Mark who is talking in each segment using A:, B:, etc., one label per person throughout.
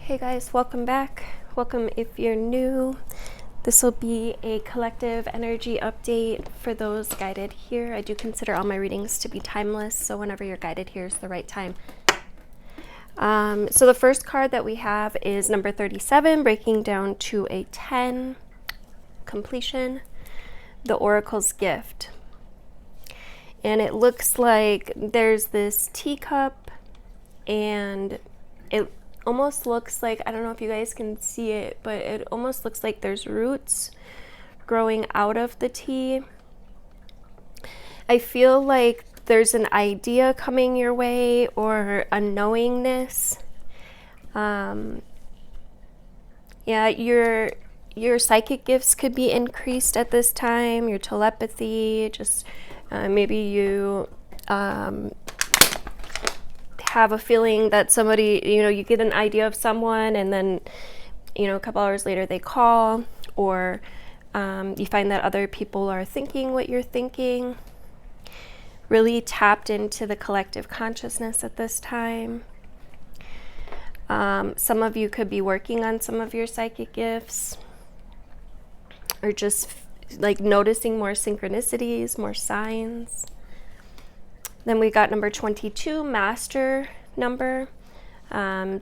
A: Hey guys, welcome back. Welcome if you're new. This will be a collective energy update for those guided here. I do consider all my readings to be timeless, so whenever you're guided here is the right time. So the first card that we have is number 37, breaking down to a 10, completion, the Oracle's gift. And it looks like there's this teacup, and it almost looks like, I don't know if you guys can see it, but it almost looks like there's roots growing out of the tea. I feel like there's an idea coming your way or a knowingness. Yeah, your psychic gifts could be increased at this time, your telepathy, just maybe you have a feeling that somebody, you get an idea of someone and then, a couple hours later they call, or you find that other people are thinking what you're thinking. Really tapped into the collective consciousness at this time. Some of you could be working on some of your psychic gifts, or just like noticing more synchronicities, more signs. Then we got number 22, master number.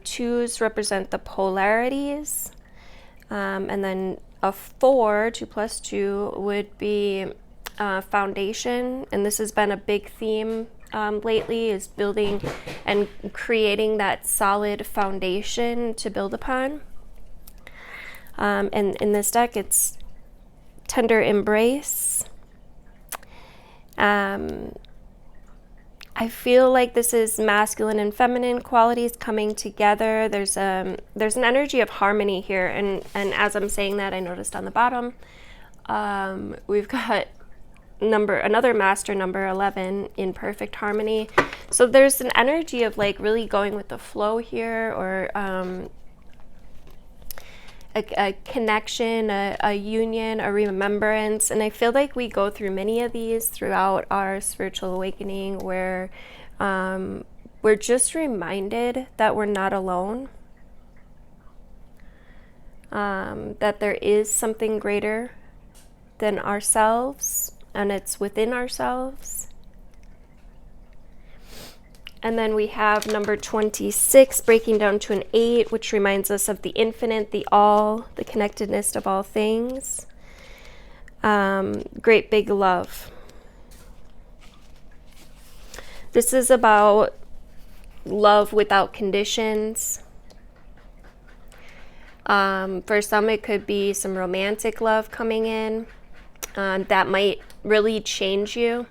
A: Twos represent the polarities. And then a 4, 2 plus 2, would be foundation. And this has been a big theme lately, is building and creating that solid foundation to build upon. And in this deck, it's tender embrace. I feel like this is masculine and feminine qualities coming together. There's an energy of harmony here, and as I'm saying that, I noticed on the bottom we've got another master number 11 in perfect harmony. So there's an energy of like really going with the flow here, or a connection, a union, a remembrance. And I feel like we go through many of these throughout our spiritual awakening, where we're just reminded that we're not alone, that there is something greater than ourselves, and it's within ourselves. And then we have number 26, breaking down to an 8, which reminds us of the infinite, the all, the connectedness of all things. Great big love. This is about love without conditions. For some, it could be some romantic love coming in that might really change you.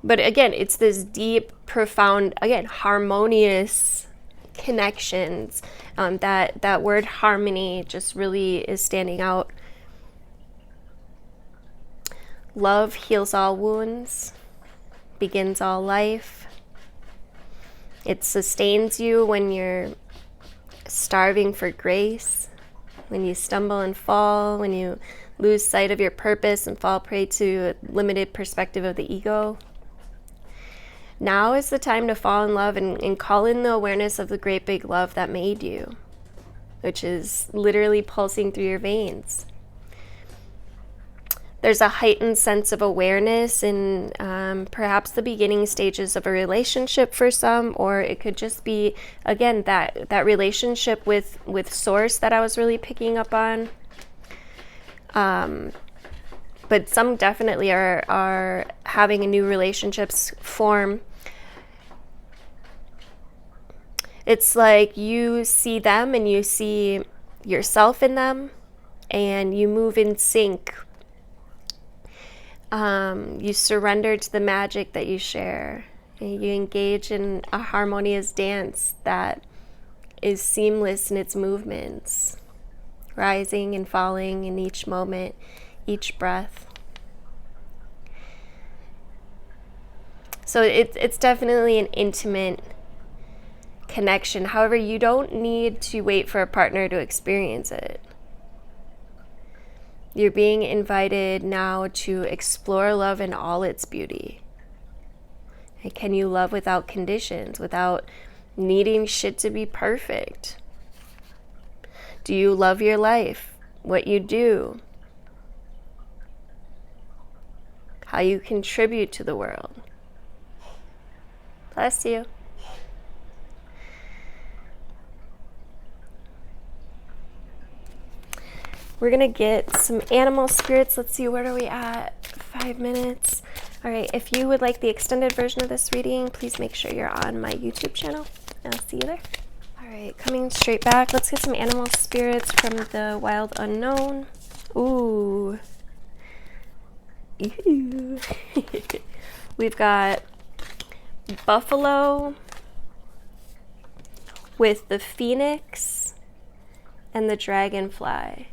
A: But again, it's this deep, profound, again, harmonious connections. That word harmony just really is standing out. Love heals all wounds, begins all life. It sustains you when you're starving for grace, when you stumble and fall, when you lose sight of your purpose and fall prey to a limited perspective of the ego. Now is the time to fall in love and call in the awareness of the great big love that made you, which is literally pulsing through your veins. There's a heightened sense of awareness in perhaps the beginning stages of a relationship for some, or it could just be, again, that relationship with source that I was really picking up on. But some definitely are having a new relationships form. It's like you see them and you see yourself in them, and you move in sync. You surrender to the magic that you share. And you engage in a harmonious dance that is seamless in its movements, rising and falling in each moment, each breath. So it's definitely an intimate connection. However, you don't need to wait for a partner to experience it. You're being invited now to explore love in all its beauty. And can you love without conditions, without needing shit to be perfect? Do you love your life? What you do? How you contribute to the world? Bless you. We're going to get some animal spirits. Let's see, where are we at? 5 minutes. All right, if you would like the extended version of this reading, please make sure you're on my YouTube channel. I'll see you there. All right, coming straight back. Let's get some animal spirits from the wild unknown. Ooh. Ew. We've got buffalo with the phoenix and the dragonfly.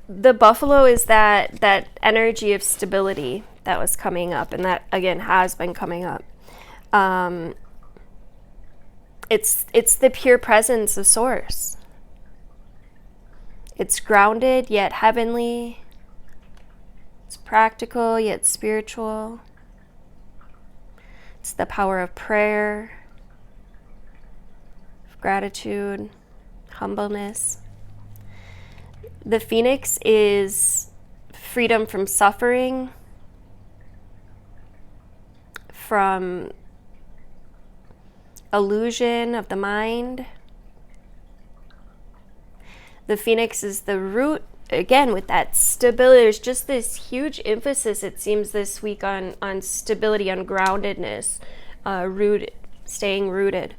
A: The buffalo is that energy of stability that was coming up, and that again has been coming up. It's the pure presence of source. It's grounded yet heavenly. It's practical yet spiritual. It's the power of prayer, of gratitude, humbleness. The phoenix is freedom from suffering, from illusion of the mind. The phoenix is the root, again, with that stability. There's just this huge emphasis, it seems, this week on stability, on groundedness, staying rooted.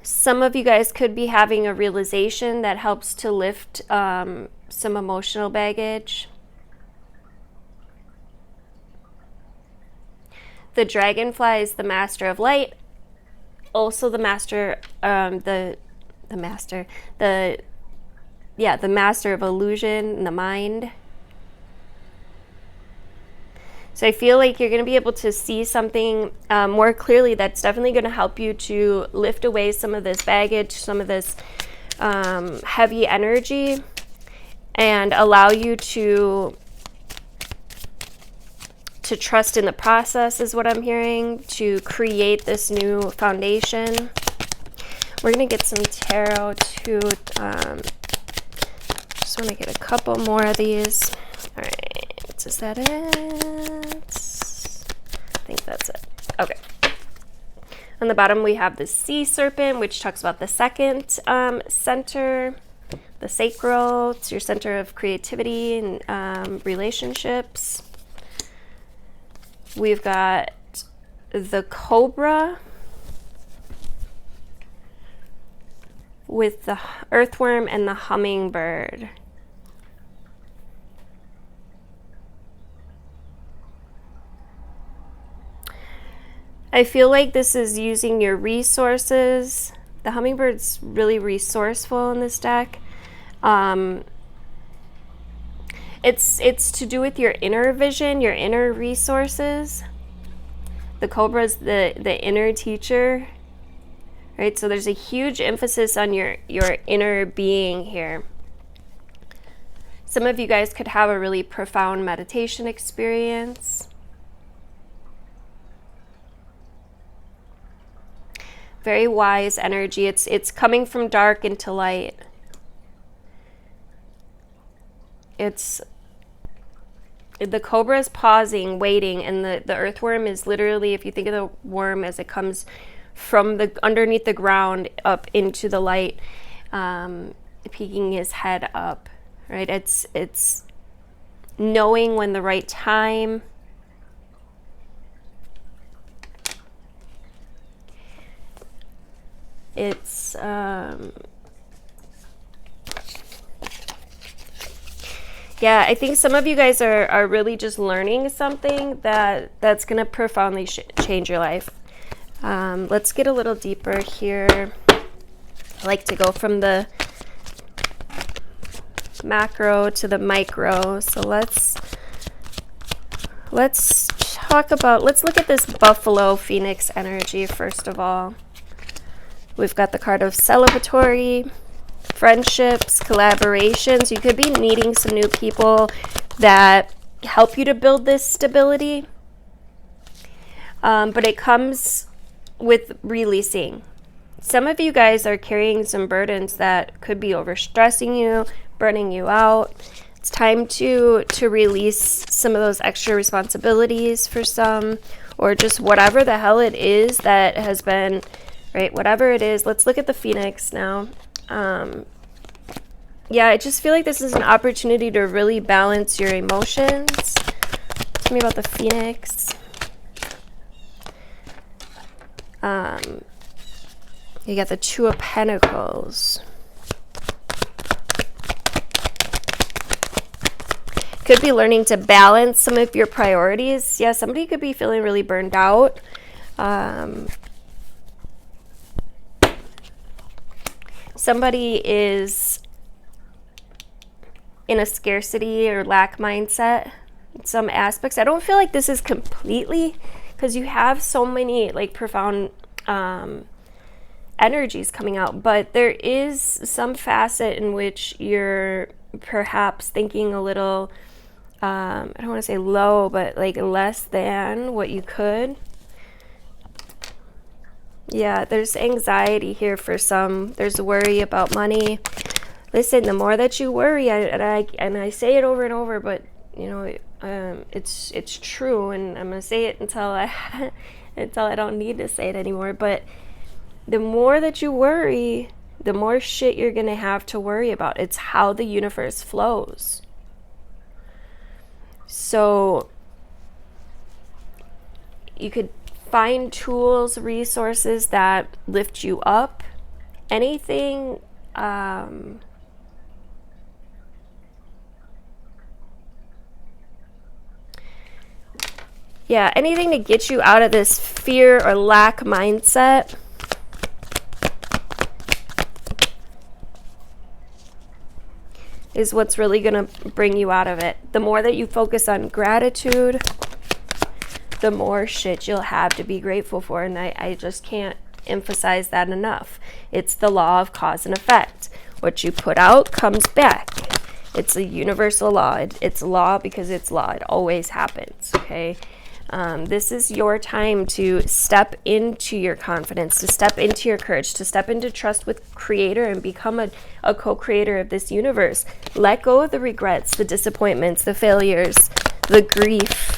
A: Some of you guys could be having a realization that helps to lift some emotional baggage. The dragonfly is the master of light, also the master, the master of illusion in the mind. So I feel like you're going to be able to see something more clearly that's definitely going to help you to lift away some of this baggage, some of this heavy energy, and allow you to trust in the process, is what I'm hearing, to create this new foundation. We're going to get some tarot too. Just want to get a couple more of these. All right, is that it? I think that's it. Okay. On the bottom we have the sea serpent, which talks about the second center, the sacral. It's your center of creativity and relationships. We've got the cobra with the earthworm and the hummingbird. I feel like this is using your resources. The hummingbird's really resourceful in this deck. It's to do with your inner vision, your inner resources. The cobra's the inner teacher, right? So there's a huge emphasis on your inner being here. Some of you guys could have a really profound meditation experience. Very wise energy. It's coming from dark into light. The cobra is pausing, waiting, and the earthworm is literally, if you think of the worm as it comes from the underneath the ground up into the light, peeking his head up, right? It's knowing when the right time. It's yeah, I think some of you guys are really just learning something that's going to profoundly change your life. Let's get a little deeper here. I like to go from the macro to the micro. So let's look at this buffalo phoenix energy first of all. We've got the card of celebratory, friendships, collaborations. You could be meeting some new people, that help you to build this stability. But it comes with releasing. Some of you guys are carrying some burdens that could be overstressing you, burning you out. It's time to release some of those extra responsibilities for some, or just whatever the hell it is that has been, right? Whatever it is. Let's look at the Phoenix now. Yeah, I just feel like this is an opportunity to really balance your emotions. Tell me about the Phoenix. You got the Two of Pentacles. Could be learning to balance some of your priorities. Yeah, somebody could be feeling really burned out. Somebody is in a scarcity or lack mindset in some aspects. I don't feel like this is completely, because you have so many like profound energies coming out, but there is some facet in which you're perhaps thinking a little, I don't want to say low, but like less than what you could. Yeah, there's anxiety here for some. There's worry about money. Listen, the more that you worry, and I say it over and over, but you know, it's true, and I'm gonna say it until I don't need to say it anymore. But the more that you worry, the more shit you're gonna have to worry about. It's how the universe flows. So you could find tools, resources that lift you up. Anything anything to get you out of this fear or lack mindset. Is what's really going to bring you out of it. The more that you focus on gratitude, the more shit you'll have to be grateful for. And I just can't emphasize that enough. It's the law of cause and effect. What you put out comes back. It's a universal law. It's law because it's law. It always happens, okay? This is your time to step into your confidence, to step into your courage, to step into trust with Creator and become a co-creator of this universe. Let go of the regrets, the disappointments, the failures, the grief.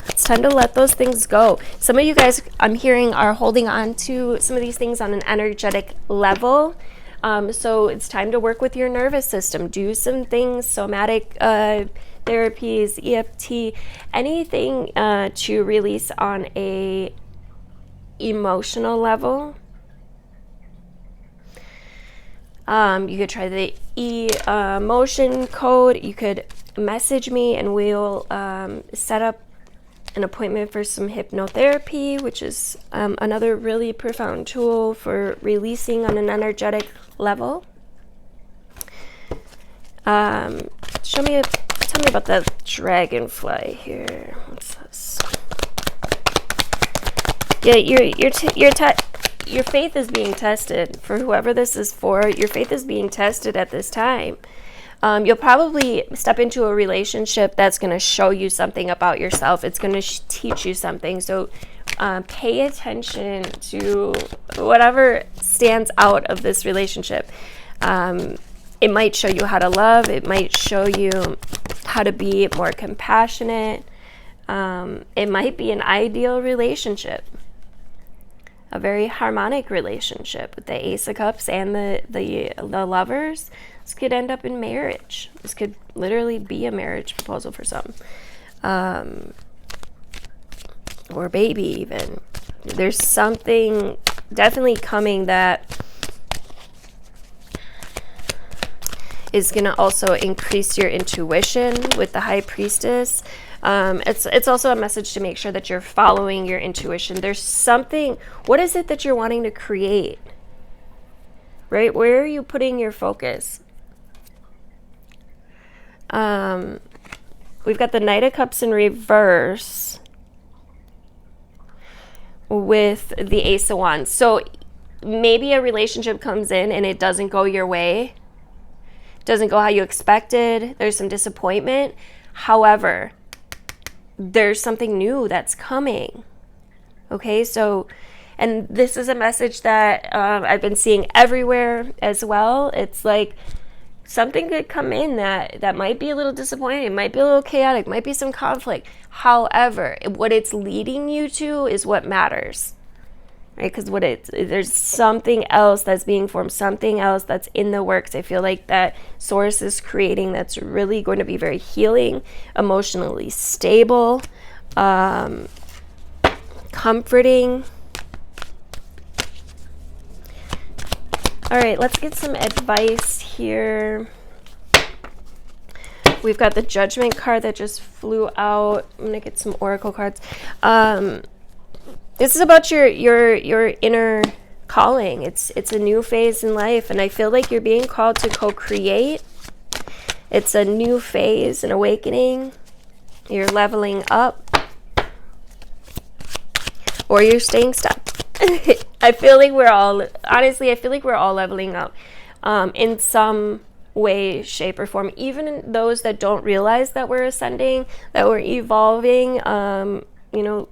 A: It's time to let those things go. Some of you guys, I'm hearing, are holding on to some of these things on an energetic level. So it's time to work with your nervous system. Do some things, somatic therapies, EFT, anything to release on a emotional level. You could try the emotion code. You could message me and we'll set up an appointment for some hypnotherapy, which is another really profound tool for releasing on an energetic level. Tell me about the dragonfly here. What's this? Yeah, your faith is being tested. For whoever this is for, your faith is being tested at this time. You'll probably step into a relationship that's going to show you something about yourself. It's going to teach you something. So pay attention to whatever stands out of this relationship. It might show you how to love. It might show you how to be more compassionate. It might be an ideal relationship, a very harmonic relationship with the Ace of Cups and the lovers. This could end up in marriage. This could literally be a marriage proposal for some. Or baby even. There's something definitely coming that is going to also increase your intuition with the High Priestess. It's also a message to make sure that you're following your intuition. There's something, what is it that you're wanting to create? Right? Where are you putting your focus? We've got the Knight of Cups in reverse with the Ace of Wands. So maybe a relationship comes in and it doesn't go your way. doesn't go how you expected. There's some disappointment. However, there's something new that's coming. Okay, so, and this is a message that I've been seeing everywhere as well. It's like something could come in that might be a little disappointing, it might be a little chaotic, might be some conflict. However, what it's leading you to is what matters. Right? Because there's something else that's being formed, something else that's in the works. I feel like that source is creating that's really going to be very healing, emotionally stable, comforting. All right, let's get some advice here. We've got the Judgment card that just flew out. I'm gonna get some Oracle cards. This is about your inner calling. It's a new phase in life, and I feel like you're being called to co-create. It's a new phase, an awakening. You're leveling up, or you're staying stuck. I feel like we're all leveling up in some way, shape, or form. Even those that don't realize that we're ascending, that we're evolving, you know,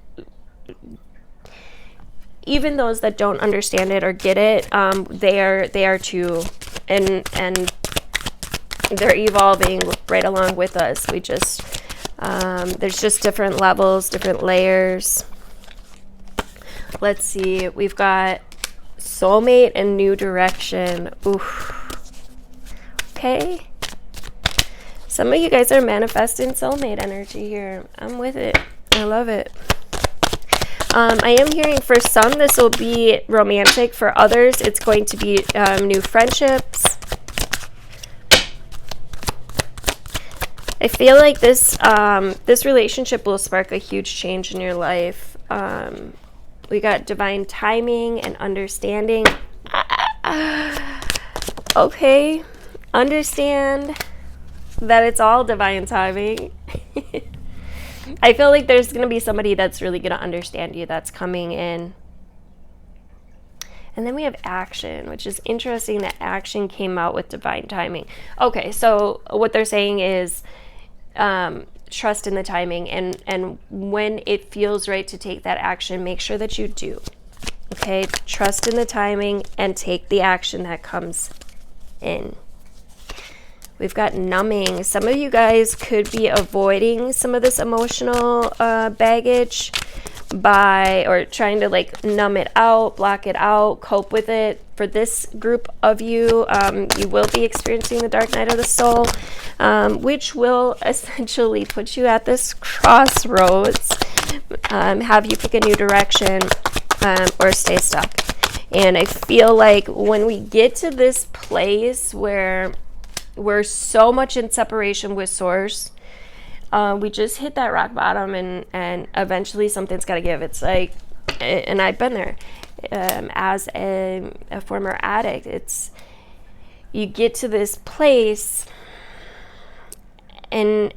A: even those that don't understand it or get it, they are too, and they're evolving right along with us. We just there's just different levels, different layers. Let's see, we've got soulmate and new direction. Oof. Okay. Some of you guys are manifesting soulmate energy here. I'm with it. I love it. I am hearing for some this will be romantic. For others, it's going to be new friendships. I feel like this relationship will spark a huge change in your life. We got divine timing and understanding. Okay, understand that it's all divine timing. I feel like there's going to be somebody that's really going to understand you that's coming in. And then we have action, which is interesting that action came out with divine timing. Okay, so what they're saying is trust in the timing, and when it feels right to take that action, make sure that you do. Okay, trust in the timing and take the action that comes in. We've got numbing. Some of you guys could be avoiding some of this emotional baggage or trying to like numb it out, block it out, cope with it. For this group of you, you will be experiencing the dark night of the soul, which will essentially put you at this crossroads, have you pick a new direction, or stay stuck. And I feel like when we get to this place where we're so much in separation with source, we just hit that rock bottom, and eventually something's got to give. It's like, and I've been there as a former addict. It's, you get to this place, and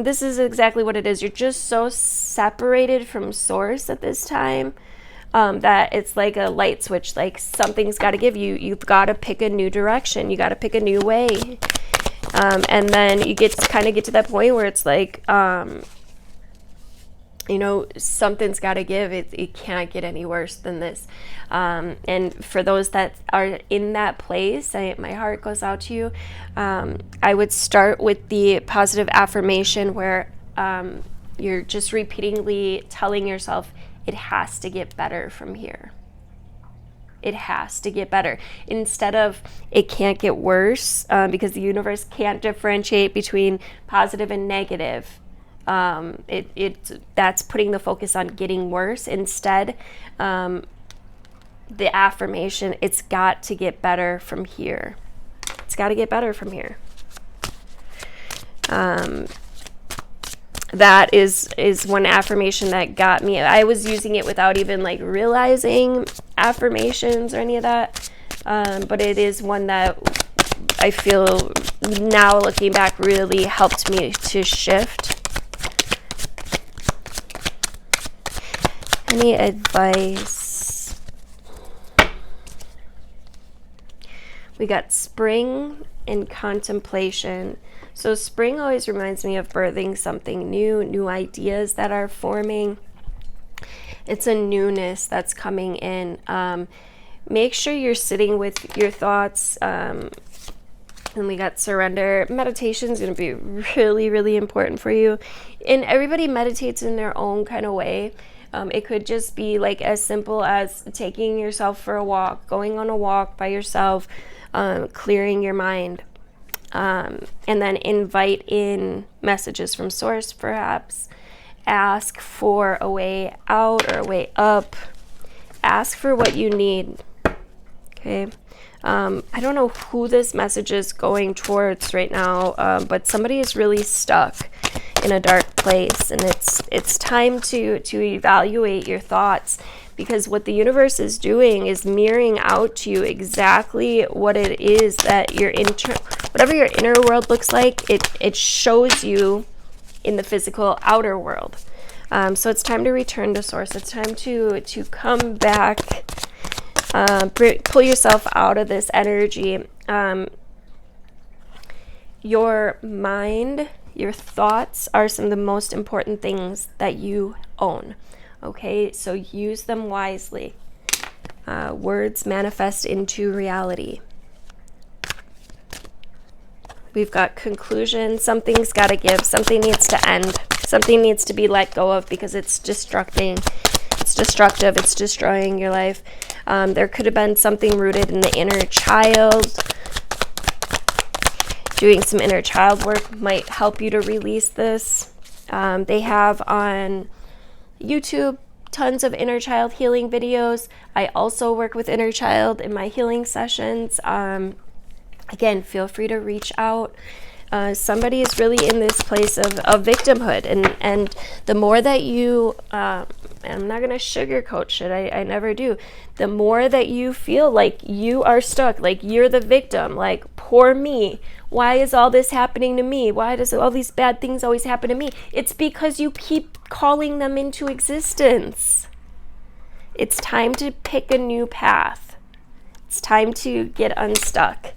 A: this is exactly what it is. You're just so separated from source at this time, that it's like a light switch. Like something's got to give. You've got to pick a new direction. You got to pick a new way. And then you get to that point where it's like, you know, something's got to give. It can't get any worse than this. And for those that are in that place, my heart goes out to you. I would start with the positive affirmation where you're just repeatedly telling yourself, it has to get better from here. It has to get better. Instead of it can't get worse, because the universe can't differentiate between positive and negative. That's putting the focus on getting worse. Instead, the affirmation, it's got to get better from here. It's got to get better from here. That is one affirmation that got me. I was using it without even like realizing affirmations or any of that, but it is one that I feel now looking back really helped me to shift. Any advice? We got spring and contemplation. So spring always reminds me of birthing something new, new ideas that are forming. It's a newness that's coming in. Make sure you're sitting with your thoughts. And we got surrender. Meditation is going to be really, really important for you. And everybody meditates in their own kind of way. It could just be like as simple as taking yourself for a walk, going on a walk by yourself, clearing your mind. And then invite in messages from source, perhaps. Ask for a way out or a way up. Ask for what you need. Okay. I don't know who this message is going towards right now, but somebody is really stuck in a dark place, and it's time to evaluate your thoughts, because what the universe is doing is mirroring out to you exactly what it is that whatever your inner world looks like, it shows you in the physical outer world. So it's time to return to source. It's time to come back, pull yourself out of this energy. Your mind, your thoughts are some of the most important things that you own. Okay, so use them wisely. Words manifest into reality. We've got conclusion. Something's got to give. Something needs to end. Something needs to be let go of because it's destructive. It's destroying your life. There could have been something rooted in the inner child. Doing some inner child work might help you to release this. They have on YouTube tons of inner child healing videos. I also work with inner child in my healing sessions. Again, feel free to reach out. Somebody is really in this place of victimhood, and the more that you, and I'm not going to sugarcoat shit, I never do, the more that you feel like you are stuck, like you're the victim, like poor me, why is all this happening to me, why does all these bad things always happen to me? It's because you keep calling them into existence. It's time to pick a new path. It's time to get unstuck.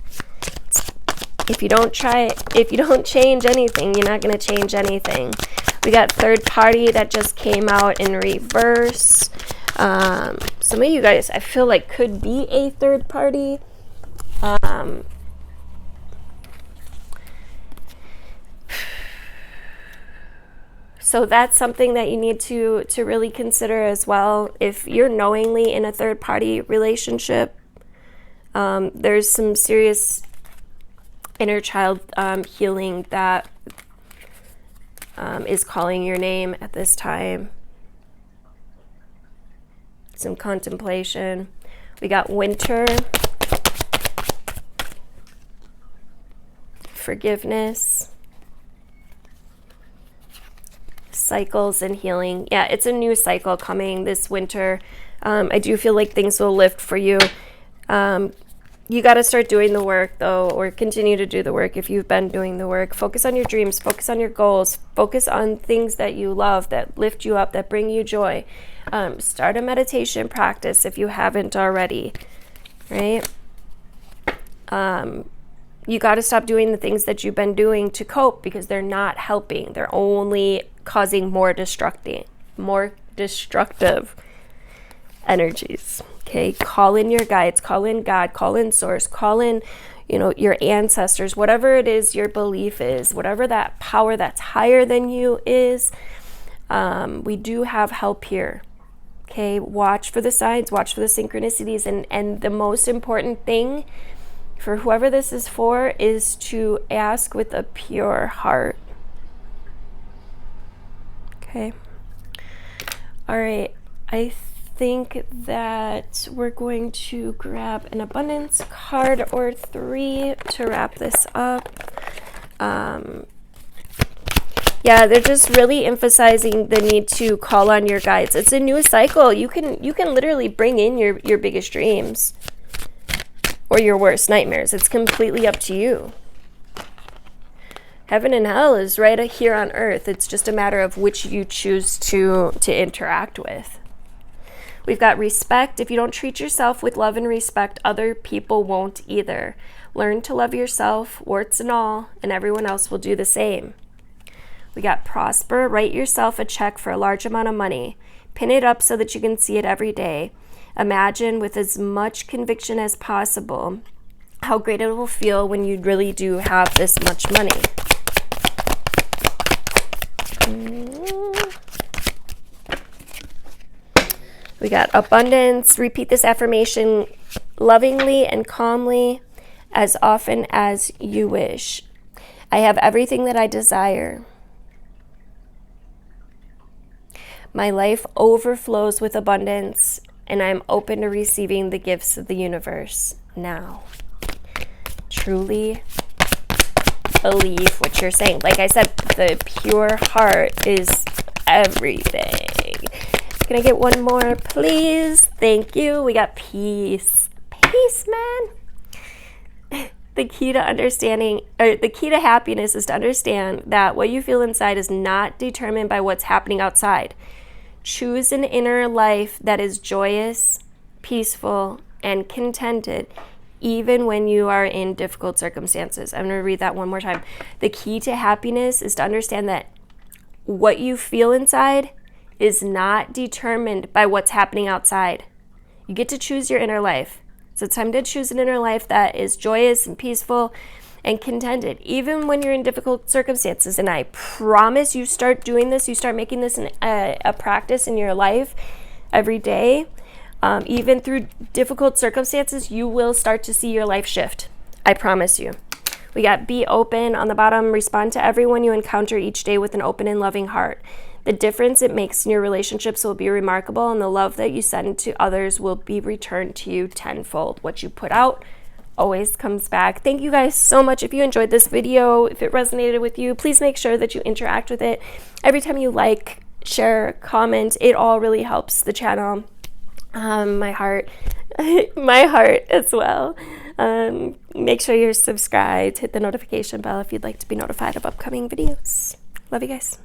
A: If you don't change anything, you're not going to change anything. We got third party that just came out in reverse. Some of you guys, I feel like, could be a third party. So that's something that you need to really consider as well. If you're knowingly in a third party relationship, there's some serious inner child healing that is calling your name at this time. Some contemplation. We got winter, forgiveness, cycles, and healing. Yeah, it's a new cycle coming this winter. I do feel like things will lift for you. You got to start doing the work, though, or continue to do the work if you've been doing the work. Focus on your dreams. Focus on your goals. Focus on things that you love, that lift you up, that bring you joy. Start a meditation practice if you haven't already, right? You got to stop doing the things that you've been doing to cope, because they're not helping. They're only causing more destructive energies. Okay, call in your guides, call in God, call in source, call in, your ancestors, whatever it is your belief is, whatever that power that's higher than you is. We do have help here. Okay, watch for the signs, watch for the synchronicities, and the most important thing for whoever this is for is to ask with a pure heart. Okay. All right. I think that we're going to grab an abundance card or 3 to wrap this up. Yeah, they're just really emphasizing the need to call on your guides. It's a new cycle. You can literally bring in your biggest dreams or your worst nightmares. It's completely up to you. Heaven and hell is right here on earth. It's just a matter of which you choose to interact with. We've got respect. If you don't treat yourself with love and respect, other people won't either. Learn to love yourself, warts and all, and everyone else will do the same. We got prosper. Write yourself a check for a large amount of money. Pin it up so that you can see it every day. Imagine with as much conviction as possible how great it will feel when you really do have this much money. We got abundance. Repeat this affirmation lovingly and calmly as often as you wish. I have everything that I desire. My life overflows with abundance, and I'm open to receiving the gifts of the universe now. Truly believe what you're saying. Like I said, the pure heart is everything. Can I get one more, please? Thank you. We got peace. Peace, man. The key to understanding, or the key to happiness is to understand that what you feel inside is not determined by what's happening outside. Choose an inner life that is joyous, peaceful, and contented, even when you are in difficult circumstances. I'm going to read that one more time. The key to happiness is to understand that what you feel inside is not determined by what's happening outside. You get to choose your inner life. So it's time to choose an inner life that is joyous and peaceful and contented, even when you're in difficult circumstances. And I promise you start doing this, you start making this a practice in your life every day. Even through difficult circumstances, you will start to see your life shift. I promise you. We got be open on the bottom. Respond to everyone you encounter each day with an open and loving heart. The difference it makes in your relationships will be remarkable, and the love that you send to others will be returned to you tenfold. What you put out always comes back. Thank you guys so much. If you enjoyed this video, if it resonated with you, please make sure that you interact with it. Every time you like, share, comment, it all really helps the channel. My heart as well. Make sure you're subscribed. Hit the notification bell if you'd like to be notified of upcoming videos. Love you guys.